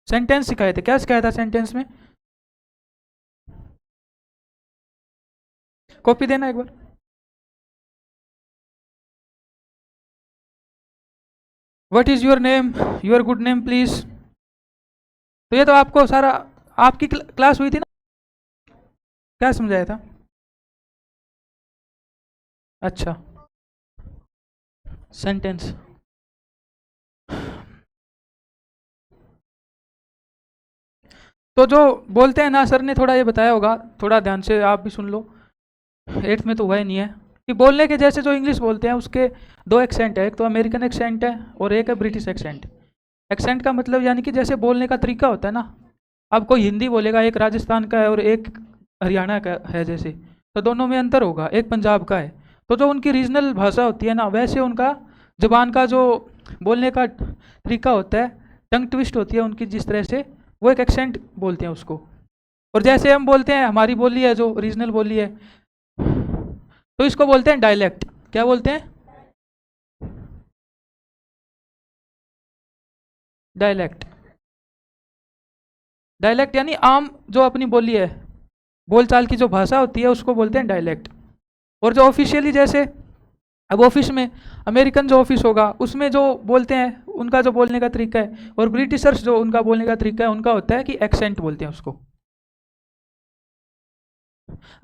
Sentence सिखाए थे। क्या सिखाया था सेंटेंस में? कॉपी देना एक बार। What is your name, your good name please. तो ये तो आपको सारा, आपकी क्लास हुई थी ना, क्या समझाया था? अच्छा, सेंटेंस। तो जो बोलते हैं ना, सर ने थोड़ा ये बताया होगा, थोड़ा ध्यान से आप भी सुन लो, 8th में तो हुआ ही नहीं है, कि बोलने के जैसे जो इंग्लिश बोलते हैं उसके दो एक्सेंट है, एक तो अमेरिकन एक्सेंट है और एक है ब्रिटिश एक्सेंट। एक्सेंट का मतलब यानी कि जैसे बोलने का तरीका होता है ना, अब कोई हिंदी बोलेगा, एक राजस्थान का है और एक हरियाणा का है जैसे, तो दोनों में अंतर होगा, एक पंजाब का है। तो जो उनकी रीजनल भाषा होती है ना, वैसे उनका जबान का जो बोलने का तरीका होता है, टंग ट्विस्ट होती है उनकी जिस तरह से, वो एक एक्सेंट बोलते हैं उसको। और जैसे हम बोलते हैं, हमारी बोली है जो रीजनल बोली है, तो इसको बोलते हैं डायलेक्ट। क्या बोलते हैं? डायलेक्ट। डायलेक्ट यानी आम जो अपनी बोली है, बोलचाल की जो भाषा होती है, उसको बोलते हैं डायलेक्ट। और जो ऑफिशियली, जैसे अब ऑफिस में अमेरिकन जो ऑफिस होगा उसमें जो बोलते हैं, उनका जो बोलने का तरीका है, और ब्रिटिशर्स जो उनका बोलने का तरीका है, उनका होता है कि एक्सेंट बोलते हैं उसको।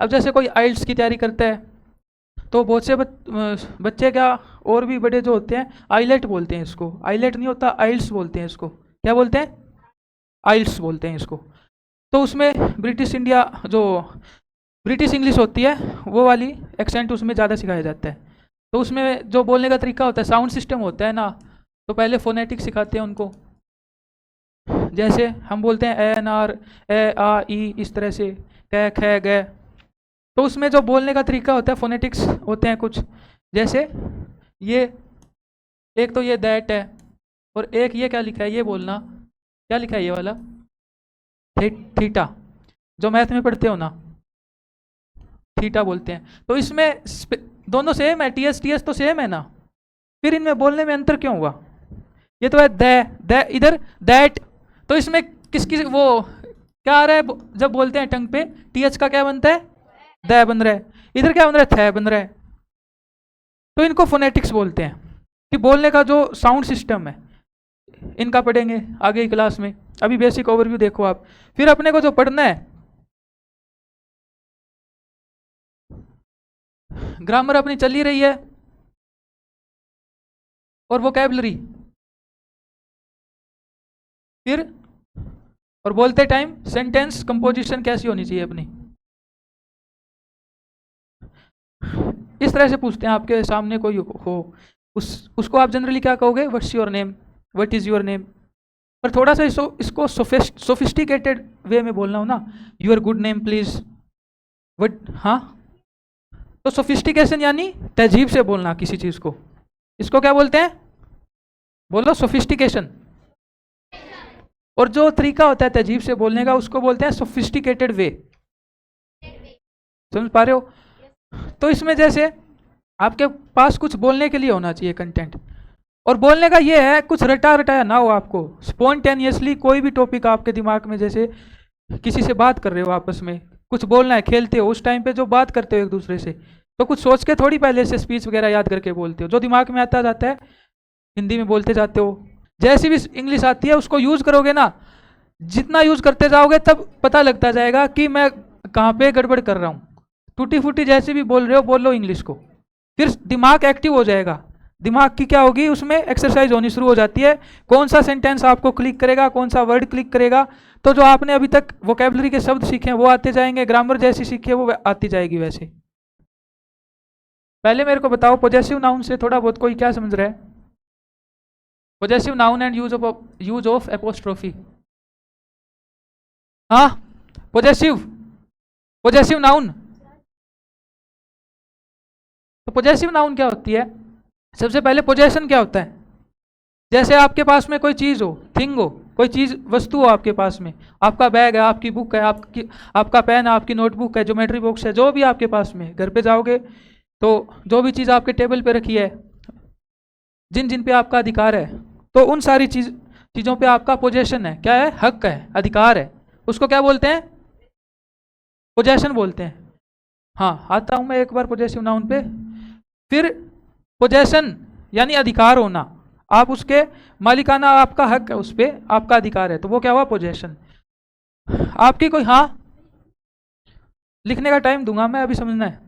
अब जैसे कोई आइल्स की तैयारी करता है, तो बहुत से बच्चे क्या, और भी बड़े जो होते हैं, आइलेट बोलते हैं इसको। आइलेट नहीं होता, आइल्स बोलते हैं इसको। क्या बोलते हैं? आइल्स बोलते हैं इसको। तो उसमें ब्रिटिश इंडिया जो ब्रिटिश इंग्लिश होती है, वो वाली एक्सेंट उसमें ज़्यादा सिखाया जाता है। तो उसमें जो बोलने का तरीका होता है, साउंड सिस्टम होता है ना, तो पहले फोनेटिक सिखाते हैं उनको। जैसे हम बोलते हैं ए एन आर, ए आ ई, इस तरह से, कै ख ग। तो उसमें जो बोलने का तरीका होता है, फोनेटिक्स होते हैं कुछ, जैसे ये, एक तो ये दैट है, और एक ये क्या लिखा है, ये बोलना, क्या लिखा है ये वाला, थीटा, जो मैथ में पढ़ते हो ना, थीटा बोलते हैं। तो इसमें दोनों सेम है, टी एस तो सेम है ना, फिर इनमें बोलने में अंतर क्यों हुआ? ये तो है द इधर दैट, तो इसमें किसकी वो क्या आ रहा है, जब बोलते हैं टंग पे, टी एच का क्या बनता है, द बन रहा है, इधर क्या बन रहा है, थ बन रहा है। तो इनको फोनेटिक्स बोलते हैं, कि बोलने का जो साउंड सिस्टम है, इनका पढ़ेंगे आगे की क्लास में। अभी बेसिक ओवरव्यू देखो आप, फिर अपने को जो पढ़ना है, ग्रामर अपनी चल ही रही है, और वोकैबलरी, फिर और बोलते टाइम सेंटेंस कंपोजिशन कैसी होनी चाहिए अपनी। इस तरह से पूछते हैं, आपके सामने कोई हो, उसको आप जनरली क्या कहोगे, what's your name, what is your name. पर थोड़ा सा इसको सोफिस्टिकेटेड वे में बोलना हो ना, your good name please, what, हाँ। तो सोफिस्टिकेशन यानी तहजीब से बोलना किसी चीज को, इसको क्या बोलते हैं, बोलो, सोफिस्टिकेशन। और जो तरीका होता है तहजीब से बोलने का, उसको बोलते हैं सोफिस्टिकेटेड वे। समझ पा रहे हो? तो इसमें जैसे आपके पास कुछ बोलने के लिए होना चाहिए कंटेंट, और बोलने का ये है, कुछ रटा रटाया ना हो, आपको स्पॉन्टेनियसली कोई भी टॉपिक आपके दिमाग में, जैसे किसी से बात कर रहे हो, आपस में कुछ बोलना है, खेलते हो, उस टाइम पे जो बात करते हो एक दूसरे से, तो कुछ सोच के थोड़ी पहले से स्पीच वगैरह याद करके बोलते हो, जो दिमाग में आता जाता है हिंदी में बोलते जाते हो। जैसी भी इंग्लिश आती है उसको यूज करोगे ना, जितना यूज करते जाओगे तब पता लगता जाएगा कि मैं कहाँ पे गड़बड़ कर रहा हूँ। टूटी फूटी जैसे भी बोल रहे हो, बोलो इंग्लिश को, फिर दिमाग एक्टिव हो जाएगा। दिमाग की क्या होगी, उसमें एक्सरसाइज होनी शुरू हो जाती है, कौन सा सेंटेंस आपको क्लिक करेगा, कौन सा वर्ड क्लिक करेगा। तो जो आपने अभी तक वोकैबुलरी के शब्द सीखे हैं वो आते जाएंगे, ग्रामर जैसी सीखी है वो आती जाएगी। वैसे पहले मेरे को बताओ, पॉजेसिव नाउन से थोड़ा बहुत कोई क्या समझ रहा है? Possessive noun and use of apostrophe. हाँ, पॉजेसिव नाउन। तो पॉजेसिव नाउन क्या होती है? सबसे पहले पोजेशन क्या होता है? जैसे आपके पास में कोई चीज़ हो, थिंग हो, कोई चीज़ वस्तु हो आपके पास में, आपका बैग है, आपकी बुक है, आपका पेन है, आपकी नोटबुक है, ज्योमेट्री बॉक्स है, जो भी आपके पास में, घर पे जाओगे तो जो भी चीज़ आपके टेबल पे रखी है, जिन जिन पे आपका अधिकार है, तो उन सारी चीज़ चीज़ों पे आपका पोजेशन है, क्या है, हक है, अधिकार है, उसको क्या बोलते हैं, पोजेशन बोलते हैं। हाँ, आता हूँ मैं एक बार पोजेसिव नाउन पे। फिर पोजेशन यानी अधिकार होना, आप उसके मालिकाना, आपका हक है, उस पर आपका अधिकार है, तो वो क्या हुआ, पोजेशन। आपकी कोई, हाँ लिखने का टाइम दूंगा मैं, अभी समझना है।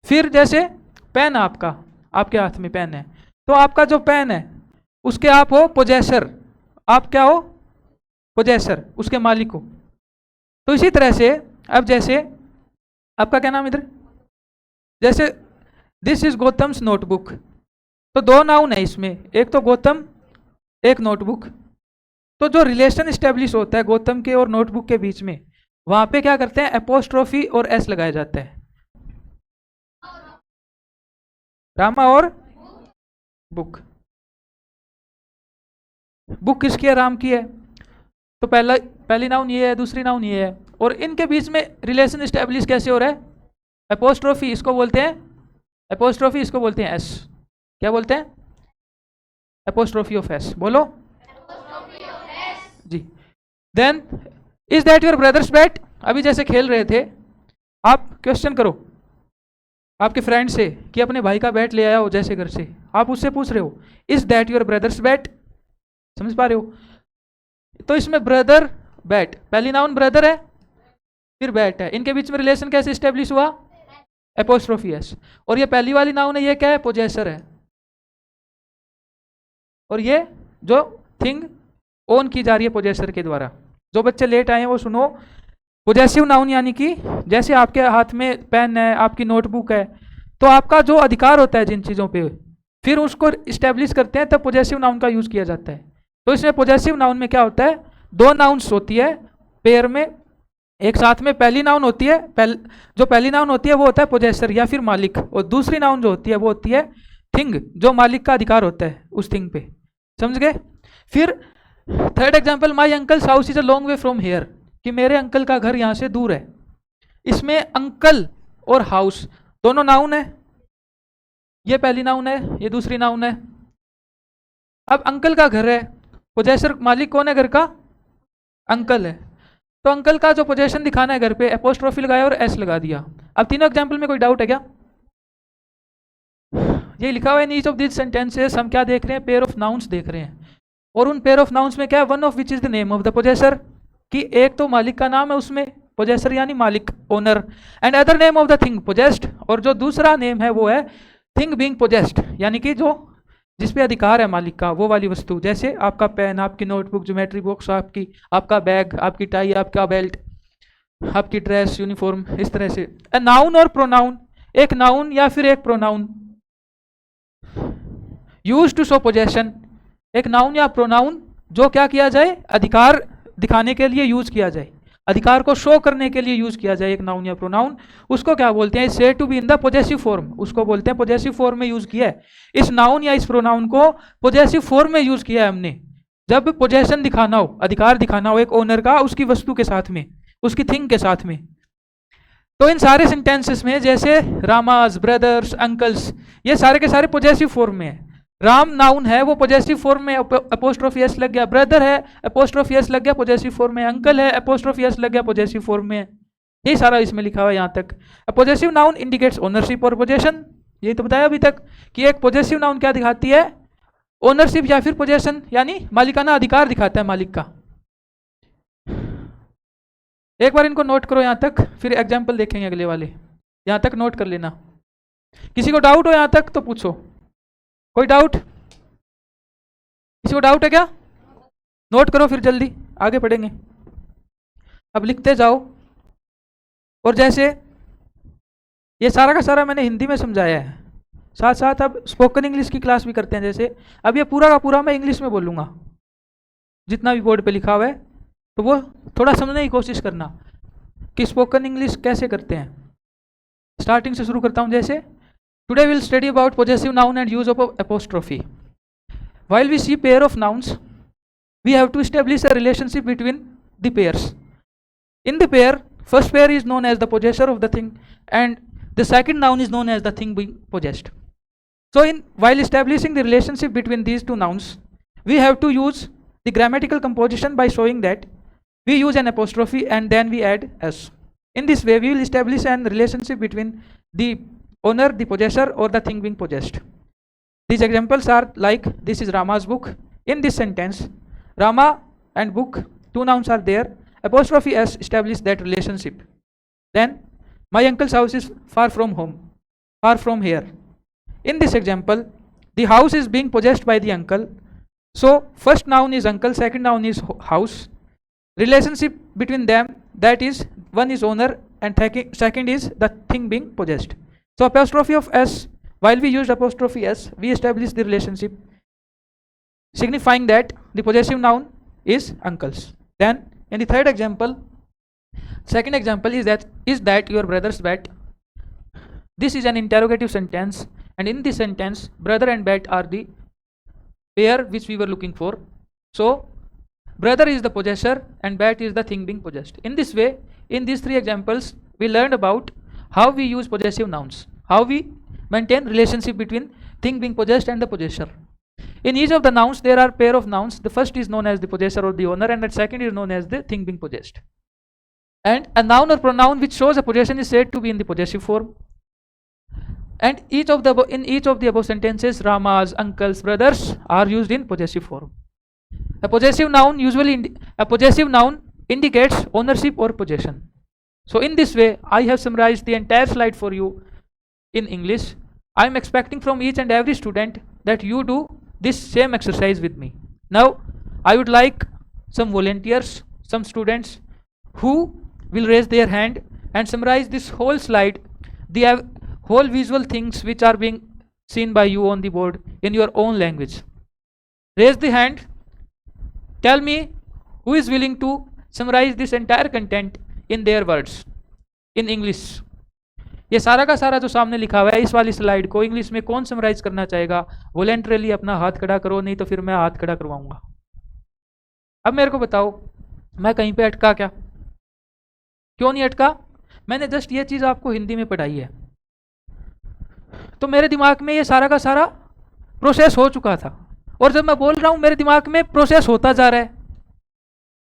फिर जैसे पेन आपका, आपके हाथ में पेन है, तो आपका जो पेन है उसके आप हो पोजेसर, आप क्या हो, पोजेसर, उसके मालिक हो। तो इसी तरह से अब जैसे आपका क्या नाम इधर, जैसे दिस इज गौतम्स नोटबुक, तो दो नाउन है इसमें, एक तो गौतम, एक नोटबुक। तो जो रिलेशन स्टेब्लिश होता है गौतम के और नोटबुक के बीच में, वहां पे क्या करते हैं, एपोस्ट्रोफी और एस लगाया जाता है। रामा और बुक, बुक किसकी है, राम की है, तो पहली नाउन ये है, दूसरी नाउन ये है, और इनके बीच में रिलेशन स्टेब्लिश कैसे हो रहा है, एपोस्ट्रोफी, इसको बोलते हैं एपोस्ट्रोफी, इसको बोलते हैं एस, क्या बोलते हैं, एपोस्ट्रोफी ऑफ एस, बोलो जी। Then is that your brother's bat, अभी जैसे खेल रहे थे, आप क्वेश्चन करो आपके फ्रेंड से कि अपने भाई का बैट ले आया हो, जैसे घर से आप उससे पूछ रहे हो is that your brother's bat, समझ पा रहे हो। तो इसमें ब्रदर बैट, पहली नाउन ब्रदर है, फिर बैट है, इनके बीच में रिलेशन कैसे स्टेब्लिश हुआ, एपोस्ट्रोफी एस। और ये पहली वाली नाउन है, ये क्या है, पोजेसर है, और ये जो थिंग ओन की जा रही है पोजेसर के द्वारा। जो बच्चे लेट आए हैं वो सुनो, पोजेसिव नाउन यानी कि जैसे आपके हाथ में पेन है, आपकी नोटबुक है, तो आपका जो अधिकार होता है जिन चीज़ों पे, फिर उसको इस्टेब्लिश करते हैं, तब पोजेसिव नाउन का यूज़ किया जाता है। तो इसमें पोजेसिव नाउन में क्या होता है, दो नाउन्स होती है पेयर में, एक साथ में पहली नाउन होती है, जो पहली नाउन होती है वो होता है पोजेसर या फिर मालिक, और दूसरी नाउन जो होती है वो होती है थिंग, जो मालिक का अधिकार होता है उस थिंग पे, समझ गए। फिर third example, my uncles house is a long way from here, कि मेरे अंकल का घर यहाँ से दूर है। इसमें अंकल और हाउस दोनों नाउन है, ये पहली नाउन है, ये दूसरी नाउन है। अब अंकल का घर है, पोजेसर मालिक कौन है घर का, अंकल है, तो अंकल का जो पोजेशन दिखाना है घर पे, एपोस्ट्रोफी लगाया और एस लगा दिया। अब तीनों एग्जाम्पल में कोई डाउट है क्या, ये लिखा हुआ है, in each of this sentences हम क्या देख रहे हैं, पेयर ऑफ नाउन्स देख रहे हैं, और उन पेयर ऑफ नाउन्स में क्या है, one of which is the name of the possessor, कि एक तो मालिक का नाम है उसमें, पोजेसर यानी मालिक, owner, and other name of the thing possessed, और जो दूसरा नेम है वो है थिंग बीइंग पोजेस्ड, यानी कि जो जिस पे अधिकार है मालिक का, वो वाली वस्तु, जैसे आपका पेन, आपकी नोटबुक, ज्योमेट्री बॉक्स, आपका बैग, आपकी टाई, आपका बेल्ट, आपकी ड्रेस, यूनिफॉर्म, इस तरह से। ए नाउन और प्रोनाउन, एक नाउन या फिर एक pronoun use to show possession, एक नाउन या प्रोनाउन जो क्या किया जाए, अधिकार दिखाने के लिए यूज किया जाए, अधिकार को शो करने के लिए यूज किया जाए एक नाउन या प्रोनाउन, उसको क्या बोलते हैं, say to be in the possessive form, उसको बोलते हैं पोजेसिव फॉर्म में यूज किया है। इस नाउन या इस प्रोनाउन को पोजेसिव फॉर्म में यूज किया है हमने, जब पोजेशन दिखाना हो, अधिकार दिखाना हो एक ओनर का उसकी वस्तु के साथ में, उसकी थिंग के साथ में। तो इन सारे सेंटेंसेस में जैसे रामास, ब्रदर्स, अंकल्स, ये सारे के सारे पोजेसिव फॉर्म में है। राम नाउन है वो पोजेसिव फॉर्म में, एपोस्ट्रोफी एस लग गया, ब्रदर है एपोस्ट्रोफी एस लग गया पोजेसिव फॉर्म में, अंकल है एपोस्ट्रोफी एस लग गया पोजेसिव फॉर्म में, यही सारा इसमें लिखा हुआ है यहाँ तक। पोजेसिव नाउन इंडिकेट्स ओनरशिप और पोजेशन, यही तो बताया अभी तक कि एक पोजेसिव नाउन क्या दिखाती है, ओनरशिप या फिर पोजेशन, यानी मालिकाना अधिकार दिखाता है मालिक का। एक बार इनको नोट करो यहाँ तक, फिर एग्जाम्पल देखेंगे अगले वाले, यहाँ तक नोट कर लेना। किसी को डाउट हो यहाँ तक तो पूछो, कोई डाउट, किसी को डाउट है क्या, नोट करो फिर जल्दी आगे पढ़ेंगे। अब लिखते जाओ, और जैसे ये सारा का सारा मैंने हिंदी में समझाया है, साथ साथ अब स्पोकन इंग्लिश की क्लास भी करते हैं। जैसे अब ये पूरा का पूरा मैं इंग्लिश में बोलूँगा, जितना भी बोर्ड पे लिखा हुआ है, तो वो थोड़ा समझने की कोशिश करना कि स्पोकन इंग्लिश कैसे करते हैं। स्टार्टिंग से शुरू करता हूँ। जैसे today will study about possessive noun and use of apostrophe. While we see pair of nouns, we have to establish a relationship between the pairs. In the pair, first pair is known as the possessor of the thing, and the second noun is known as the thing being possessed. So while establishing the relationship between these two nouns, we have to use the grammatical composition by showing that we use an apostrophe and then we add s. In this way, we will establish an relationship between the owner, the possessor, or the thing being possessed. These examples are like, this is Rama's book. In this sentence, Rama and book, two nouns are there. Apostrophe s establish that relationship. Then, my uncle's house is far from home, far from here. In this example, the house is being possessed by the uncle. So, first noun is uncle, second noun is house. Relationship between them, that is, one is owner and second is the thing being possessed. So, apostrophe of s, while we used apostrophe s, we established the relationship signifying that the possessive noun is uncle's. Then, in the third example, second example is that your brother's bat. This is an interrogative sentence, and in this sentence, brother and bat are the pair which we were looking for. So, brother is the possessor and bat is the thing being possessed. In this way, in these three examples, we learned about how we use possessive nouns, how we maintain relationship between thing being possessed and the possessor. In each of the nouns, there are pair of nouns. The first is known as the possessor or the owner, and the second is known as the thing being possessed. And a noun or pronoun which shows a possession is said to be in the possessive form. And in each of the above sentences, Rama's, uncle's, brothers are used in possessive form. A possessive noun indicates ownership or possession. So in this way, I have summarized the entire slide for you in English. I am expecting from each and every student that you do this same exercise with me. Now, I would like some volunteers, some students who will raise their hand and summarize this whole slide, the whole visual things which are being seen by you on the board in your own language. Raise the hand. Tell me who is willing to summarize this entire content in their words, in English. ये सारा का सारा जो सामने लिखा हुआ है इस वाली स्लाइड को इंग्लिश में कौन समराइज करना चाहेगा? वॉलंटरली अपना हाथ खड़ा करो, नहीं तो फिर मैं हाथ खड़ा करवाऊंगा। अब मेरे को बताओ, मैं कहीं पे अटका क्या? क्यों नहीं अटका? मैंने जस्ट ये चीज आपको हिंदी में पढ़ाई है, तो मेरे दिमाग में ये सारा का सारा प्रोसेस हो चुका था, और जब मैं बोल रहा हूं मेरे दिमाग में प्रोसेस होता जा रहा है,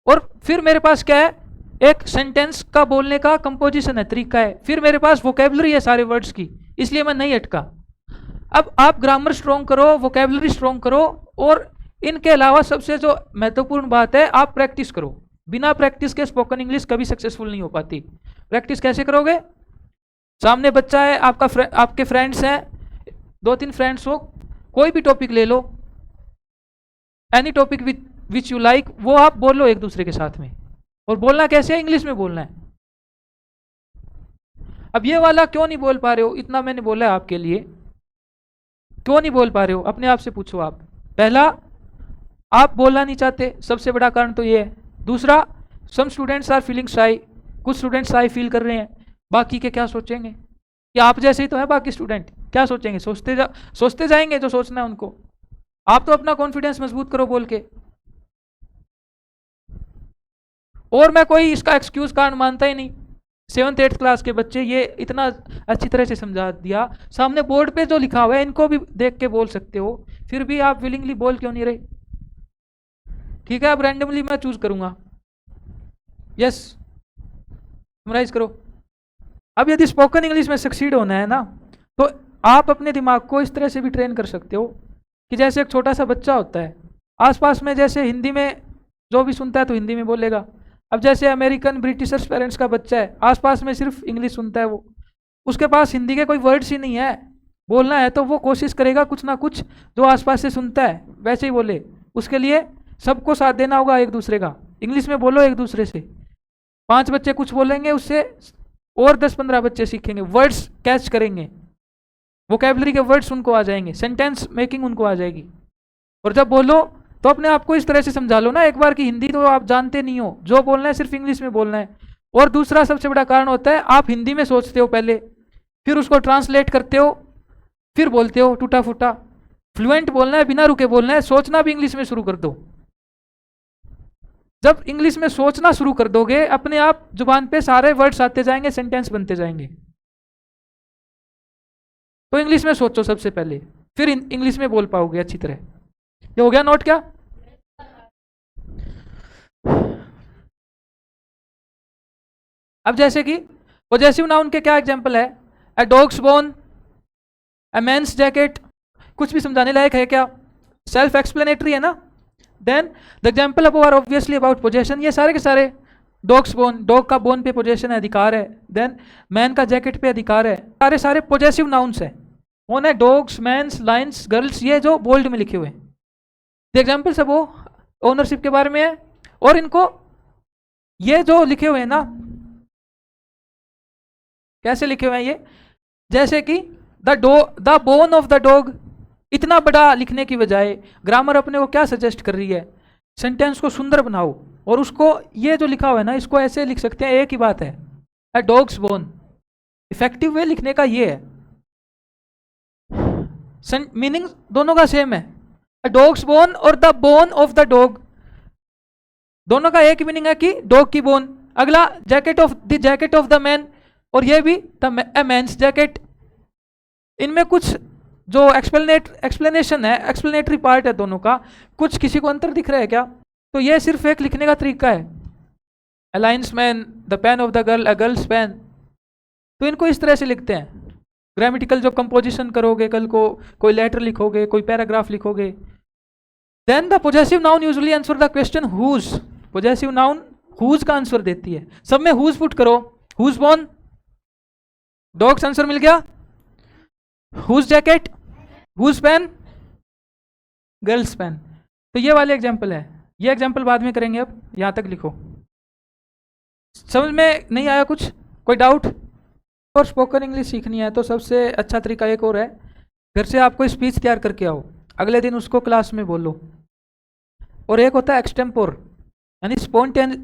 और फिर मेरे पास क्या है? एक सेंटेंस का बोलने का कंपोजिशन है, तरीका है, फिर मेरे पास वोकैबुलरी है सारे वर्ड्स की, इसलिए मैं नहीं अटका। अब आप ग्रामर स्ट्रॉन्ग करो, वोकैबुलरी स्ट्रॉन्ग करो, और इनके अलावा सबसे जो महत्वपूर्ण बात है, आप प्रैक्टिस करो। बिना प्रैक्टिस के स्पोकन इंग्लिश कभी सक्सेसफुल नहीं हो पाती। प्रैक्टिस कैसे करोगे? सामने बच्चा है, आपके फ्रेंड्स हैं, 2-3 फ्रेंड्स हो, कोई भी टॉपिक ले लो, any topic which you like, वो आप बोलो एक दूसरे के साथ में। और बोलना कैसे है? इंग्लिश में बोलना है। अब ये वाला क्यों नहीं बोल पा रहे हो? इतना मैंने बोला है आपके लिए, क्यों नहीं बोल पा रहे हो? अपने आप से पूछो। आप पहला, आप बोलना नहीं चाहते, सबसे बड़ा कारण तो ये है। दूसरा, सम स्टूडेंट्स आर फीलिंग शाई, कुछ स्टूडेंट्स शाई फील कर रहे हैं, बाकी के क्या सोचेंगे? कि आप जैसे ही तो है बाकी स्टूडेंट, क्या सोचेंगे? सोचते जाएंगे जो सोचना है उनको। आप तो अपना कॉन्फिडेंस मजबूत करो बोल के। और मैं कोई इसका एक्सक्यूज कारण मानता ही नहीं। 7th-8th क्लास के बच्चे ये इतना अच्छी तरह से समझा दिया, सामने बोर्ड पे जो लिखा हुआ है इनको भी देख के बोल सकते हो, फिर भी आप विलिंगली बोल क्यों नहीं रहे? ठीक है, अब रैंडमली मैं चूज करूंगा। यस, समराइज करो। अब यदि स्पोकन इंग्लिश में सक्सीड होना है ना, तो आप अपने दिमाग को इस तरह से भी ट्रेन कर सकते हो कि जैसे एक छोटा सा बच्चा होता है, आसपास में जैसे हिंदी में जो भी सुनता है तो हिंदी में बोलेगा। अब जैसे अमेरिकन ब्रिटिशर्स पेरेंट्स का बच्चा है, आसपास में सिर्फ इंग्लिश सुनता है, वो उसके पास हिंदी के कोई वर्ड्स ही नहीं है, बोलना है तो वो कोशिश करेगा कुछ ना कुछ जो आसपास से सुनता है वैसे ही बोले। उसके लिए सबको साथ देना होगा एक दूसरे का। इंग्लिश में बोलो एक दूसरे से, 5 बच्चे कुछ बोलेंगे, उससे और 10-15 बच्चे सीखेंगे, वर्ड्स कैच करेंगे, वोकैबुलरी के वर्ड्स उनको आ जाएंगे, सेंटेंस मेकिंग उनको आ जाएगी। और जब बोलो तो अपने आप को इस तरह से समझा लो ना एक बार कि हिंदी तो आप जानते नहीं हो, जो बोलना है सिर्फ इंग्लिश में बोलना है। और दूसरा सबसे बड़ा कारण होता है, आप हिंदी में सोचते हो पहले, फिर उसको ट्रांसलेट करते हो, फिर बोलते हो टूटा फूटा। फ्लुएंट बोलना है, बिना रुके बोलना है, सोचना भी इंग्लिश में शुरू कर दो। जब इंग्लिश में सोचना शुरू कर दोगे, अपने आप जुबान पे सारे वर्ड्स आते जाएंगे, सेंटेंस बनते जाएंगे। तो इंग्लिश में सोचो सबसे पहले, फिर इंग्लिश में बोल पाओगे अच्छी तरह। ये हो गया नोट क्या? अब जैसे कि पॉजेसिव नाउन के क्या एग्जांपल है? अ डॉग्स बोन, अ मेंस जैकेट। कुछ भी समझाने लायक है क्या? सेल्फ एक्सप्लेनेटरी है ना। Then the example above are obviously about possession. ये सारे के सारे डॉग्स बोन, डॉग का बोन पे पोजेशन है, अधिकार है। देन मैन का जैकेट पे अधिकार है। सारे सारे पॉजेसिव नाउन्स है। कौन है? डॉग्स, मैंस, लाइन्स, गर्ल्स, ये जो बोल्ड में लिखे हुए हैं। द एग्जांपल सब वो ओनरशिप के बारे में है। और इनको ये जो लिखे हुए हैं ना, कैसे लिखे हुए हैं ये? जैसे कि the bone of the dog, इतना बड़ा लिखने की बजाय ग्रामर अपने को क्या सजेस्ट कर रही है? सेंटेंस को सुंदर बनाओ। और उसको ये जो लिखा हुआ है ना, इसको ऐसे लिख सकते हैं, एक ही बात है, अ डॉग्स बोन। इफेक्टिव वे लिखने का ये है। मीनिंग दोनों का सेम है, अ डॉग्स बोन और the bone of the dog, दोनों का एक ही मीनिंग है कि डॉग की बोन। अगला जैकेट ऑफ द मैन, और ये भी द मैन्स जैकेट। इनमें कुछ जो एक्सप्लेनेशन है, एक्सप्लेनेटरी पार्ट है दोनों का, कुछ किसी को अंतर दिख रहा है क्या? तो ये सिर्फ एक लिखने का तरीका है। A lion's mane, the pen of the girl, a girl's pen. तो इनको इस तरह से लिखते हैं। ग्रामेटिकल जो कंपोजिशन करोगे, कल को कोई लेटर लिखोगे, कोई पैराग्राफ लिखोगे। Then the possessive noun usually answer the question whose. Possessive noun whose का आंसर देती है। सब में हुज पुट करो, हुज बोन, डॉग्स आंसर मिल गया। Whose jacket, whose pen, girl's pen. तो ये वाले एग्जाम्पल है। ये एग्जाम्पल बाद में करेंगे, अब यहां तक लिखो। समझ में नहीं आया कुछ? कोई डाउट? और स्पोकन इंग्लिश सीखनी है तो सबसे अच्छा तरीका एक और है, घर से आप कोई स्पीच तैयार करके आओ, अगले दिन उसको क्लास में बोलो। और एक होता है एक्सटेम्पोर, यानी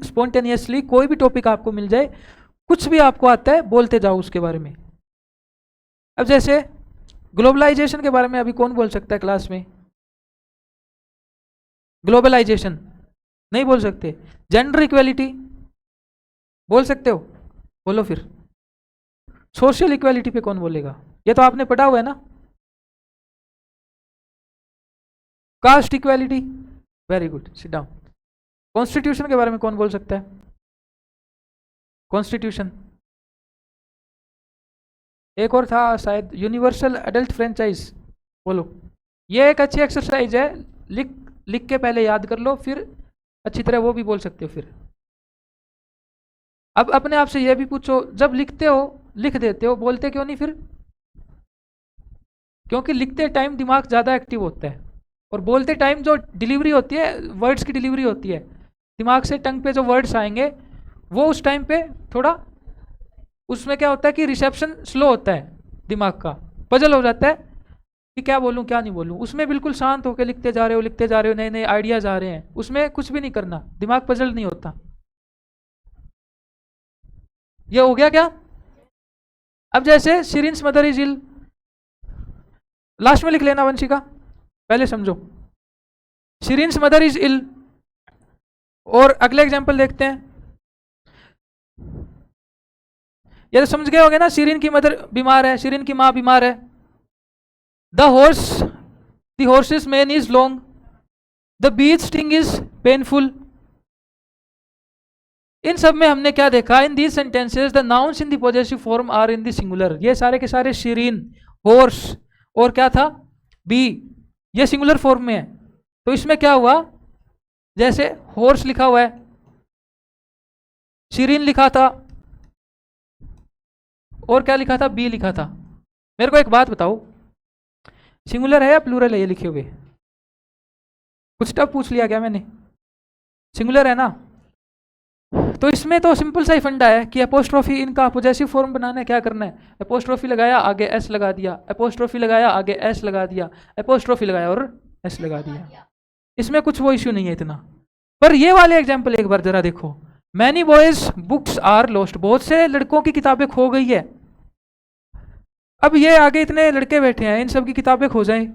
स्पॉन्टेनियसली कोई भी टॉपिक आपको मिल जाए, कुछ भी आपको आता है, बोलते जाओ उसके बारे में। अब जैसे ग्लोबलाइजेशन के बारे में अभी कौन बोल सकता है क्लास में? ग्लोबलाइजेशन नहीं बोल सकते। जेंडर इक्वेलिटी बोल सकते हो? बोलो फिर। सोशल इक्वेलिटी पे कौन बोलेगा? ये तो आपने पढ़ा हुआ है ना। Caste equality, very good, sit down. Constitution के बारे में कौन बोल सकता है? कॉन्स्टिट्यूशन। एक और था शायद, यूनिवर्सल एडल्ट फ्रेंचाइज, बोलो। ये एक अच्छी एक्सरसाइज है, लिख के पहले याद कर लो, फिर अच्छी तरह वो भी बोल सकते हो। फिर अब अपने आप से ये भी पूछो, जब लिखते हो, लिख देते हो, बोलते क्यों नहीं फिर? क्योंकि लिखते टाइम दिमाग ज़्यादा एक्टिव होता है, और बोलते टाइम जो डिलीवरी होती है, वर्ड्स की डिलीवरी होती है, दिमाग से टंग पे जो वर्ड्स आएंगे, वो उस टाइम पे थोड़ा, उसमें क्या होता है कि रिसेप्शन स्लो होता है, दिमाग का पजल हो जाता है कि क्या बोलूं क्या नहीं बोलूं। उसमें बिल्कुल शांत होकर लिखते जा रहे हो, नए नए आइडियाज आ रहे हैं, उसमें कुछ भी नहीं करना, दिमाग पजल नहीं होता। ये हो गया क्या? अब जैसे शिरीन्स मदर इज इल, लास्ट में लिख लेना वंशिका, पहले समझो। शिरीन्स मदर इज इल। और अगले एग्जांपल देखते हैं। ये तो समझ गए होंगे ना, शिरीन की मदर बीमार है, शिरीन की माँ बीमार है। The horse's mane is long, the bee's sting is painful. इन सब में हमने क्या देखा? In these sentences the nouns in the possessive form are in the singular. ये सारे के सारे शिरीन, हॉर्स, और क्या था? बी, ये सिंगुलर फॉर्म में है। तो इसमें क्या हुआ? जैसे हॉर्स लिखा हुआ है, शिरीन लिखा था, और क्या लिखा था? बी लिखा था। मेरे को एक बात बताओ, सिंगुलर है या प्लूरल है ये लिखे हुए? कुछ टफ पूछ लिया क्या मैंने? सिंगुलर है ना। तो इसमें तो सिंपल सा ही फंडा है कि अपोस्ट्रोफी, इनका पॉजेसिव फॉर्म बनाना है, क्या करना है? अपोस्ट्रोफी लगाया, आगे एस लगा दिया, अपोस्ट्रोफी लगाया, आगे एस लगा दिया, अपोस्ट्रोफी लगाया और एस लगा दिया। इसमें कुछ वो इश्यू नहीं है इतना। पर ये वाले एग्जाम्पल एक बार जरा देखो। Many boys' books are lost, बहुत से लड़कों की किताबें खो गई है। अब ये आगे इतने लड़के बैठे हैं, इन सब की किताबें खो जाएं।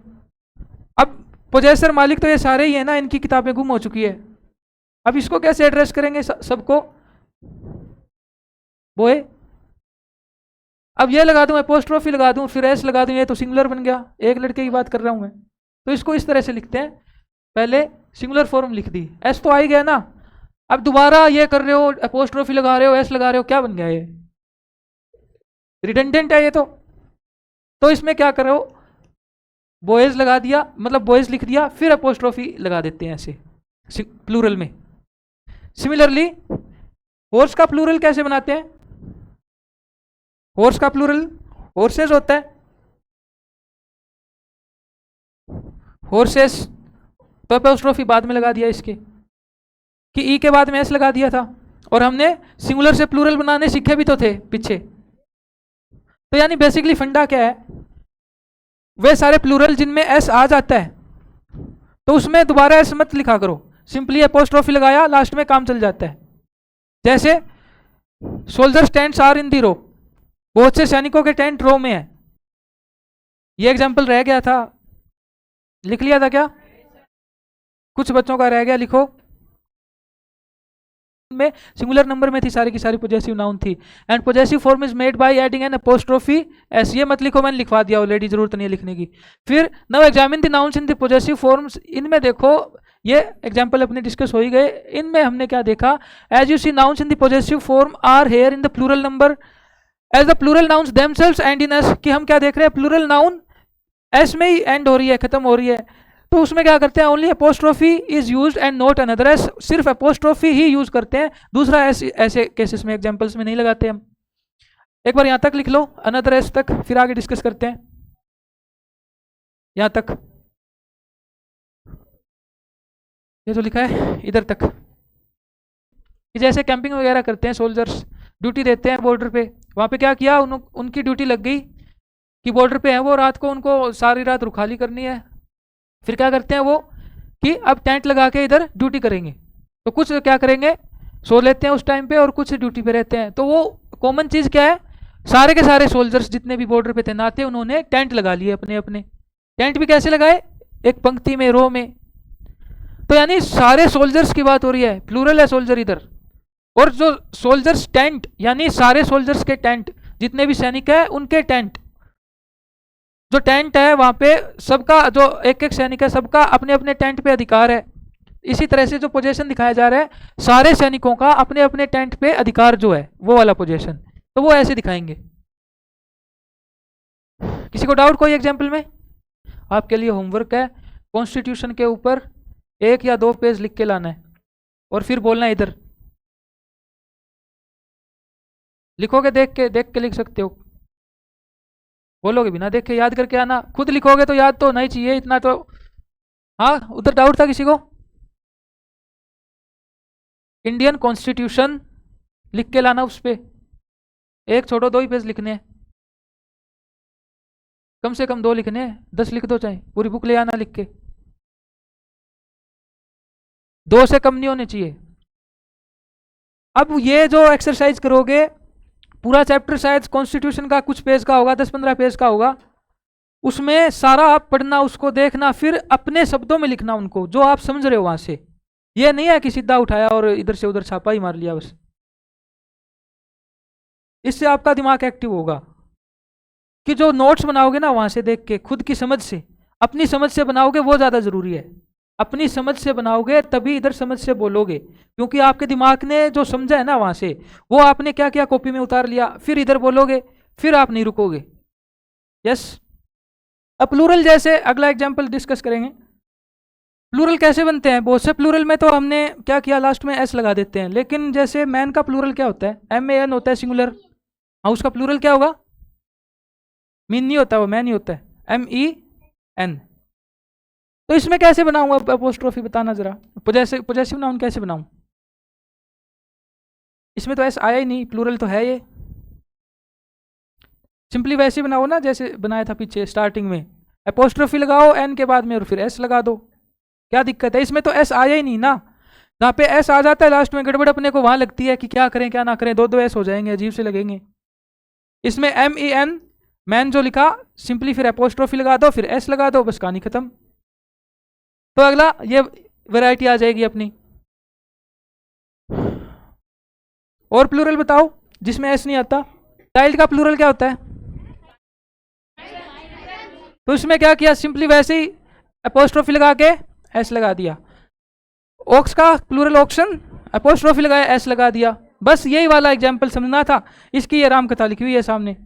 अब पोजेसर मालिक तो ये सारे ही है ना, इनकी किताबें गुम हो चुकी है। अब इसको कैसे एड्रेस करेंगे सबको? बोए, अब ये लगा दूं, अपोस्ट्रोफी लगा दूं, फिर एस लगा दूं, ये तो सिंगुलर बन गया। एक लड़के की बात कर रहा हूं मैं। तो इसको इस तरह से लिखते हैं, पहले सिंगुलर फॉर्म लिख दी, एस तो आ ही गया ना। अब दोबारा ये कर रहे हो, अपोस्ट्रोफी लगा रहे हो, एस लगा रहे हो, क्या बन गया ये? रिडंडेंट है ये तो इसमें क्या करो, बॉयज लगा दिया, मतलब बॉयज लिख दिया, फिर अपोस्ट्रोफी लगा देते हैं ऐसे प्लूरल में। सिमिलरली हॉर्स का प्लूरल कैसे बनाते हैं? हॉर्स का प्लूरल हॉर्सेस होता है, हॉर्सेस, तो अपोस्ट्रोफी बाद में लगा दिया इसके, कि ई के बाद में एस लगा दिया था। और हमने सिंगुलर से प्लूरल बनाने सीखे भी तो थे पीछे। तो यानी बेसिकली फंडा क्या है, वे सारे प्लूरल जिनमें एस आ जाता है तो उसमें दोबारा एस मत लिखा करो, सिंपली अपोस्ट्रोफी लगाया, लास्ट में काम चल जाता है। जैसे सोल्जर्स टेंट्स आर इन दी रो, बहुत से सैनिकों के टेंट रो में है। ये एग्जाम्पल रह गया था, लिख लिया था क्या? कुछ बच्चों का रह गया, लिखो। में सिंगुलर नंबर में थी, सारी की सारी पॉजेसिव नाउन थी। And possessive form is made by adding N apostrophe S, ये मत लिखो, मैंने लिखवा दिया ऑलरेडी, जरूरत नहीं है लिखने की। फिर now examine the nouns in the possessive forms, इनमें देखो ये एग्जांपल अपने डिस्कस हो ही गए। इनमें हमने क्या देखा, as you see nouns in the possessive form are here in the plural number as the plural nouns themselves end in S, कि हम क्या देख रहे हैं, प्लूरल नाउन एस में ही एंड हो रही है, खत्म हो रही है। तो उसमें क्या करते हैं, only apostrophe is used and not another S, सिर्फ अपोस्ट्रोफी ही यूज करते हैं, दूसरा एस ऐसे केसेस में एग्जांपल्स में नहीं लगाते हम। एक बार यहां तक लिख लो, अनदर एस तक, फिर आगे डिस्कस करते हैं। यहां तक ये जो लिखा है इधर तक, कि जैसे कैंपिंग वगैरह करते हैं सोल्जर्स, ड्यूटी देते हैं बॉर्डर पे, वहां पे क्या किया, उनकी ड्यूटी लग गई कि बॉर्डर पे है वो, रात को उनको सारी रात रुखाली करनी है। फिर क्या करते हैं वो कि अब टेंट लगा के इधर ड्यूटी करेंगे, तो कुछ क्या करेंगे, सो लेते हैं उस टाइम पे और कुछ ड्यूटी पे रहते हैं। तो वो कॉमन चीज़ क्या है, सारे के सारे सोल्जर्स जितने भी बॉर्डर पे तैनात थे उन्होंने टेंट लगा लिए अपने अपने। टेंट भी कैसे लगाए, एक पंक्ति में, रो में। तो यानी सारे सोल्जर्स की बात हो रही है, प्लूरल है सोल्जर इधर। और जो सोल्जर्स टेंट, यानी सारे सोल्जर्स के टेंट, जितने भी सैनिक है उनके टेंट, जो टेंट है वहां पे सबका, जो एक एक सैनिक है सबका अपने अपने टेंट पे अधिकार है। इसी तरह से जो पोजीशन दिखाया जा रहा है, सारे सैनिकों का अपने अपने टेंट पे अधिकार जो है, वो वाला पोजीशन, तो वो ऐसे दिखाएंगे। किसी को डाउट कोई एग्जाम्पल में? आपके लिए होमवर्क है, कॉन्स्टिट्यूशन के ऊपर 1 या 2 पेज लिख के लाना है और फिर बोलना है इधर। लिखोगे देख के लिख सकते हो, बोलोगे बिना देखे, याद करके आना। खुद लिखोगे तो याद तो नहीं चाहिए इतना तो। हाँ, उधर डाउट था किसी को? इंडियन कॉन्स्टिट्यूशन लिख के लाना, उस पे 1 छोड़ो 2 ही पेज लिखने हैं, कम से कम 2 लिखने हैं, 10 लिख दो, चाहे पूरी बुक ले आना लिख के, 2 से कम नहीं होने चाहिए। अब ये जो एक्सरसाइज करोगे, पूरा चैप्टर शायद कॉन्स्टिट्यूशन का कुछ पेज का होगा, 10-15 पेज का होगा, उसमें सारा आप पढ़ना, उसको देखना, फिर अपने शब्दों में लिखना उनको, जो आप समझ रहे हो वहां से। ये नहीं है कि सीधा उठाया और इधर से उधर छापा ही मार लिया बस। इससे आपका दिमाग एक्टिव होगा, कि जो नोट्स बनाओगे ना वहां से देख के, खुद की समझ से, अपनी समझ से बनाओगे, वो ज्यादा जरूरी है। अपनी समझ से बनाओगे तभी इधर समझ से बोलोगे, क्योंकि आपके दिमाग ने जो समझा है ना वहां से, वो आपने क्या क्या कॉपी में उतार लिया, फिर इधर बोलोगे, फिर आप नहीं रुकोगे। यस। अब प्लूरल जैसे अगला एग्जांपल डिस्कस करेंगे। प्लूरल कैसे बनते हैं? बहुत से प्लूरल में तो हमने क्या किया, लास्ट में एस लगा देते हैं, लेकिन जैसे मैन का प्लूरल क्या होता है, MAN होता है सिंगुलर। हाँ, उसका प्लूरल क्या होगा? मीन नहीं होता, वो मैन ही होता है, MEN। तो इसमें कैसे बनाऊंगा अपोस्ट्रोफी, बताना जरा। पॉजेसिव नाउन कैसे बनाऊं? इसमें तो एस आया ही नहीं, प्लूरल तो है ये। सिंपली वैसे बनाओ ना जैसे बनाया था पीछे स्टार्टिंग में, अपोस्ट्रोफी लगाओ एन के बाद में और फिर एस लगा दो। क्या दिक्कत है? इसमें तो एस आया ही नहीं ना, जहाँ पे एस आ जाता है लास्ट में गड़बड़ अपने को वहां लगती है कि क्या करें क्या ना करें, 2 एस हो जाएंगे, अजीब से लगेंगे। इसमें MEN, मैन जो लिखा, सिंपली फिर अपोस्ट्रोफी लगा दो, फिर एस लगा दो, बस कहानी खत्म। तो अगला ये वैरायटी आ जाएगी अपनी। और प्लूरल बताओ जिसमें एस नहीं आता। चाइल्ड का प्लूरल क्या होता है? तो इसमें क्या किया, सिंपली वैसे ही अपोस्ट्रोफी लगा के एस लगा दिया। ऑक्स का प्लूरल ऑक्शन, अपोस्ट्रोफी लगाया, एस लगा दिया। बस यही वाला एग्जाम्पल समझना था, इसकी ये राम कथा लिखी हुई है सामने।